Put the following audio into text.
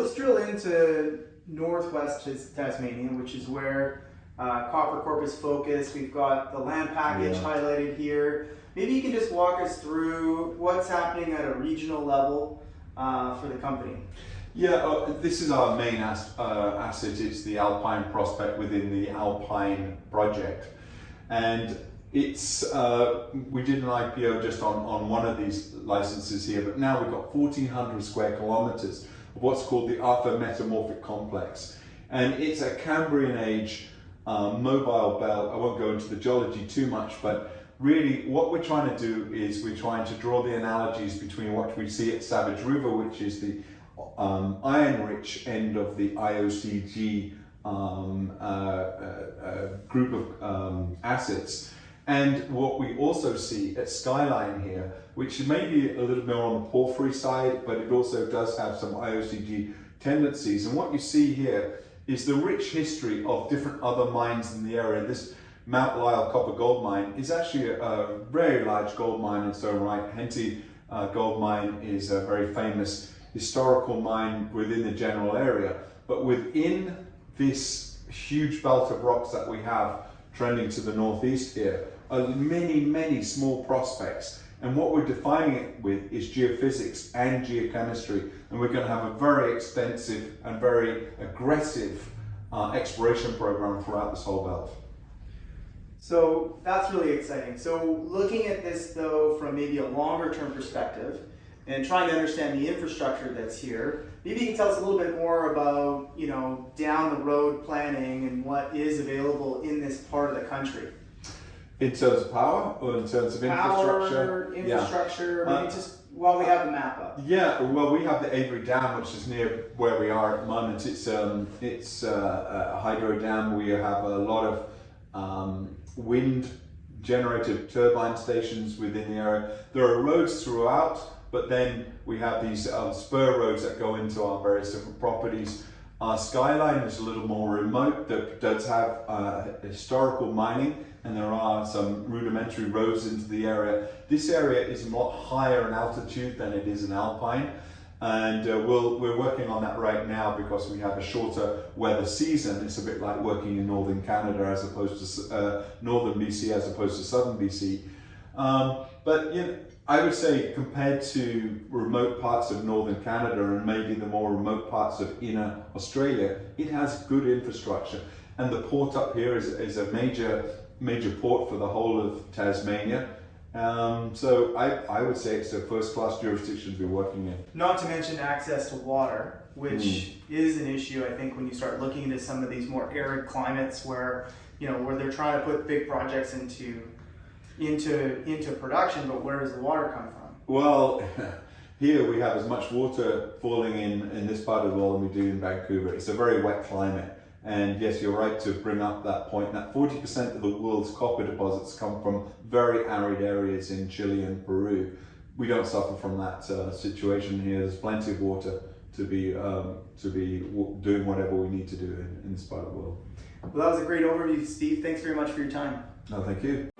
let's drill into northwest Tasmania, which is where Copper Corp is focused. We've got the land package highlighted here. Maybe you can just walk us through what's happening at a regional level for the company. Yeah, this is our main asset. It's the Alpine prospect within the Alpine Project. And it's we did an IPO just on one of these licenses here, but now we've got 1,400 square kilometers of what's called the Arthur Metamorphic Complex. And it's a Cambrian age mobile belt. I won't go into the geology too much, but really what we're trying to do is we're trying to draw the analogies between what we see at Savage River, which is the iron-rich end of the IOCG group of assets, and what we also see at Skyline here, which may be a little more on the porphyry side, but it also does have some IOCG tendencies. And what you see here is the rich history of different other mines in the area. This Mount Lyell copper gold mine is actually a very large gold mine in its own right. Henty gold mine is a very famous historical mine within the general area, but within this huge belt of rocks that we have trending to the northeast here are many small prospects, and what we're defining it with is geophysics and geochemistry, and we're going to have a very extensive and very aggressive exploration program throughout this whole belt. So that's really exciting. So looking at this though from maybe a longer term perspective and trying to understand the infrastructure that's here, maybe you can tell us a little bit more about, you know, down the road planning and what is available in this part of the country. In terms of power or in terms of infrastructure? Infrastructure, maybe just while we have the map up. Yeah, well, we have the Avery Dam, which is near where we are at the moment. It's a hydro dam. We have a lot of wind generated turbine stations within the area. There are roads throughout, but then we have these spur roads that go into our various different properties. Our Skyline is a little more remote, that does have historical mining, and there are some rudimentary roads into the area. This area is a lot higher in altitude than it is in Alpine, and we're working on that right now because we have a shorter weather season. It's a bit like working in northern Canada as opposed to northern BC as opposed to southern BC. But you know, I would say compared to remote parts of northern Canada and maybe the more remote parts of inner Australia, it has good infrastructure. And the port up here is a major port for the whole of Tasmania. So I would say it's a first-class jurisdiction to be working in. Not to mention access to water, which is an issue, I think, when you start looking into some of these more arid climates where, you know, where they're trying to put big projects into production, but where does the water come from? Well, here we have as much water falling in this part of the world than we do in Vancouver. It's a very wet climate. And yes, you're right to bring up that point, that 40% of the world's copper deposits come from very arid areas in Chile and Peru. We don't suffer from that situation here. There's plenty of water to be doing whatever we need to do in this part of the world. Well, that was a great overview, Steve. Thanks very much for your time. No, thank you.